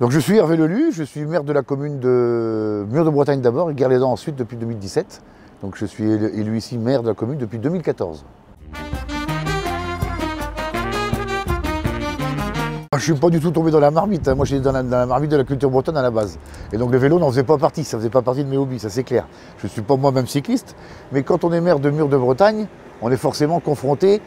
Donc je suis Hervé Lelu, je suis maire de la commune de Mur-de-Bretagne d'abord et Guerlédan ensuite depuis 2017. Donc je suis élu ici maire de la commune depuis 2014. Je ne suis pas du tout tombé dans la marmite, moi j'étais dans la marmite de la culture bretonne à la base. Et donc le vélo n'en faisait pas partie, ça ne faisait pas partie de mes hobbies, ça c'est clair. Je ne suis pas moi-même cycliste, mais quand on est maire de Mur-de-Bretagne, on est forcément confronté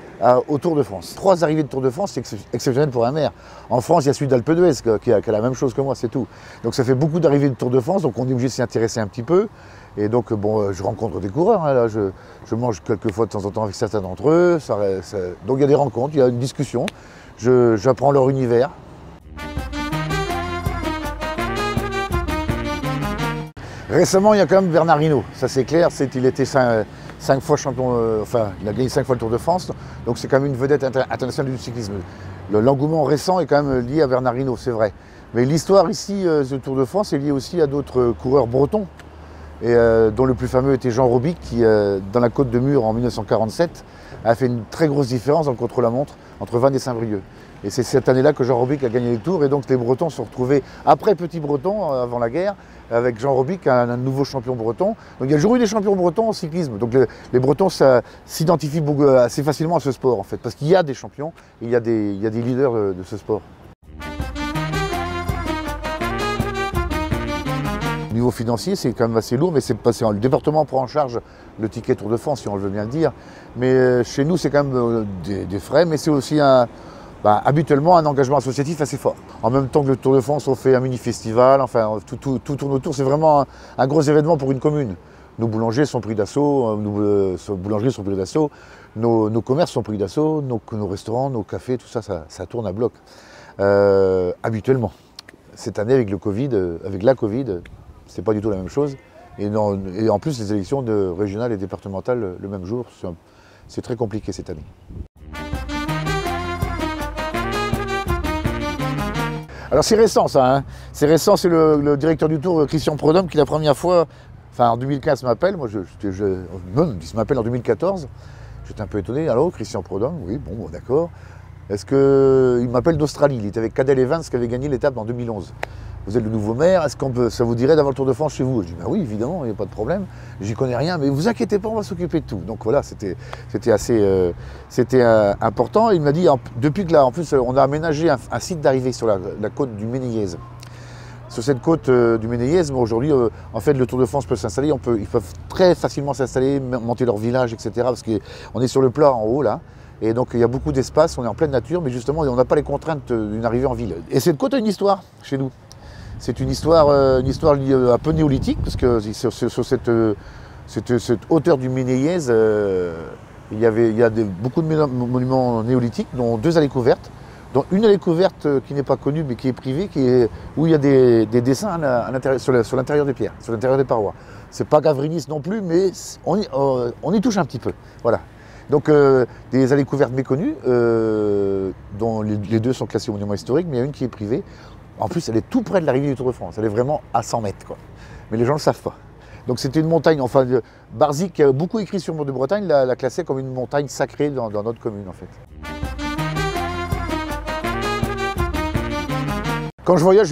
au Tour de France. 3 arrivées de Tour de France, c'est exceptionnel pour un maire. En France, il y a celui d'Alpe d'Huez qui a la même chose que moi, c'est tout. Donc ça fait beaucoup d'arrivées de Tour de France, donc on est obligé de s'y intéresser un petit peu. Et donc bon, je rencontre des coureurs, hein, là, je mange quelques fois de temps en temps avec certains d'entre eux. Donc il y a des rencontres, il y a une discussion, j'apprends leur univers. Récemment, il y a quand même Bernard Hinault, ça c'est clair, il était 5 fois champion, il a gagné 5 fois le Tour de France, donc c'est quand même une vedette internationale du cyclisme. L'engouement récent est quand même lié à Bernard Hinault, c'est vrai. Mais l'histoire ici du Tour de France est liée aussi à d'autres coureurs bretons, et dont le plus fameux était Jean Robic, qui, dans la Côte de Mur en 1947, a fait une très grosse différence dans le contre-la-montre entre Vannes et Saint-Brieuc. Et c'est cette année-là que Jean Robic a gagné les Tours, et donc les Bretons se sont retrouvés, après Petit Breton, avant la guerre, avec Jean Robic, un nouveau champion breton. Donc il y a toujours eu des champions bretons en cyclisme. Donc les Bretons s'identifient assez facilement à ce sport, en fait, parce qu'il y a des champions, et il y a des leaders de ce sport. Au niveau financier, c'est quand même assez lourd, mais le département prend en charge le ticket Tour de France, si on le veut bien le dire. Mais chez nous, c'est quand même des frais, mais c'est aussi habituellement un engagement associatif assez fort. En même temps que le Tour de France, on fait un mini-festival, enfin tout tourne autour, c'est vraiment un gros événement pour une commune. Nos boulangers sont pris d'assaut, nos boulangeries sont pris d'assaut, nos commerces sont pris d'assaut, nos restaurants, nos cafés, tout ça, ça tourne à bloc. Habituellement. Cette année, avec la Covid, c'est pas du tout la même chose. Et en plus, les élections régionales et départementales le même jour, c'est très compliqué cette année. Alors c'est récent ça, hein. C'est récent, c'est le directeur du Tour, Christian Prudhomme, qui la première fois, en 2015 m'appelle, moi il m'appelle en 2014, j'étais un peu étonné, allô Christian Prudhomme, oui, bon d'accord. Il m'appelle d'Australie, il était avec Cadel Evans qui avait gagné l'étape en 2011. Vous êtes le nouveau maire, est-ce ça vous dirait d'avoir le Tour de France chez vous? Je dis, oui, évidemment, il n'y a pas de problème, j'y connais rien, mais vous inquiétez pas, on va s'occuper de tout. Donc voilà, c'était assez important. Il m'a dit, depuis que là, en plus, on a aménagé un site d'arrivée sur la côte du Ménéiez. Sur cette côte du Ménéiez, aujourd'hui, en fait, le Tour de France peut s'installer, ils peuvent très facilement s'installer, monter leur village, etc. Parce qu'on est sur le plat en haut, là. Et donc il y a beaucoup d'espace, on est en pleine nature, mais justement on n'a pas les contraintes d'une arrivée en ville. Et cette côte a une histoire chez nous. C'est une histoire un peu néolithique, parce que sur cette hauteur du Ménéiez, il y a beaucoup de monuments néolithiques, dont 2 allées couvertes, dont une allée couverte qui n'est pas connue mais qui est privée, où il y a des dessins sur l'intérieur des pierres, sur l'intérieur des parois. C'est pas Gavrinis non plus, mais on y touche un petit peu. Voilà. Donc des allées couvertes méconnues, dont les 2 sont classés au monument historique, mais il y a une qui est privée. En plus, elle est tout près de l'arrivée du Tour de France, elle est vraiment à 100 mètres, quoi. Mais les gens ne le savent pas. Donc c'était une montagne, Barzik, qui a beaucoup écrit sur Mur-de-Bretagne, l'a classée comme une montagne sacrée dans notre commune, en fait. Quand je voyage,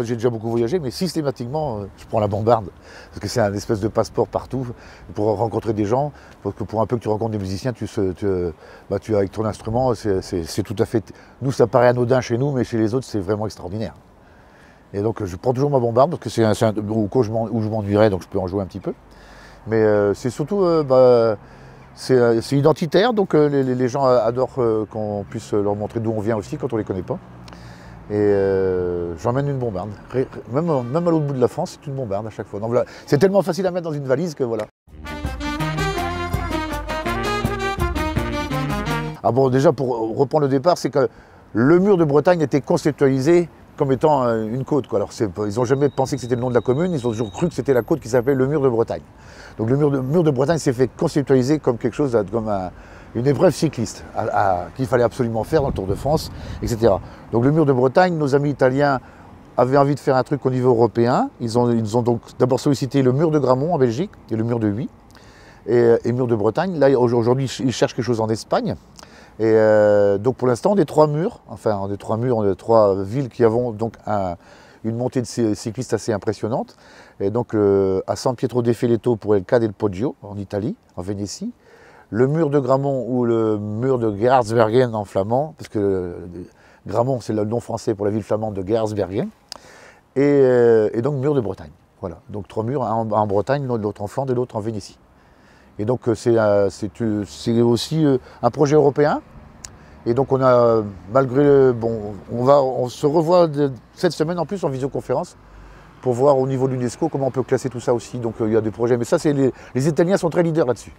j'ai déjà beaucoup voyagé, mais systématiquement, je prends la bombarde. Parce que c'est un espèce de passeport partout, pour rencontrer des gens, pour un peu que tu rencontres des musiciens, avec ton instrument, c'est tout à fait... Nous, ça paraît anodin chez nous, mais chez les autres, c'est vraiment extraordinaire. Et donc, je prends toujours ma bombarde, parce que c'est un où je m'ennuierais, donc je peux en jouer un petit peu. Mais c'est surtout... c'est identitaire, donc les gens adorent qu'on puisse leur montrer d'où on vient aussi, quand on ne les connaît pas. Et j'emmène une bombarde. Même à l'autre bout de la France, c'est une bombarde à chaque fois. Voilà. C'est tellement facile à mettre dans une valise que voilà. Ah bon, déjà pour reprendre le départ, c'est que le mur de Bretagne était conceptualisé comme étant une côte, quoi. Alors ils n'ont jamais pensé que c'était le nom de la commune, ils ont toujours cru que c'était la côte qui s'appelait le mur de Bretagne. Donc le mur de Bretagne s'est fait conceptualiser comme quelque chose, comme une épreuve cycliste qu'il fallait absolument faire dans le Tour de France, etc. Donc le mur de Bretagne, nos amis italiens avaient envie de faire un truc au niveau européen. Ils ont donc d'abord sollicité le mur de Grammont en Belgique et le mur de Huy. Et mur de Bretagne, là aujourd'hui ils cherchent quelque chose en Espagne. Et donc pour l'instant on est 3 murs, on est 3 villes qui avons donc une montée de cyclistes assez impressionnante. Et donc à San Pietro de Feletto pour El Ca del Poggio en Italie, en Vénétie. Le mur de Grammont ou le mur de Geraardsbergen en flamand, parce que Grammont c'est le nom français pour la ville flamande de Geraardsbergen. Et donc mur de Bretagne. Voilà, donc 3 murs, un en Bretagne, l'autre en Flandre et l'autre en Vénétie. Et donc c'est aussi un projet européen. Et donc on a, malgré, bon, on se revoit cette semaine en plus en visioconférence pour voir au niveau de l'UNESCO comment on peut classer tout ça aussi. Donc il y a des projets, mais ça les Italiens sont très leaders là-dessus.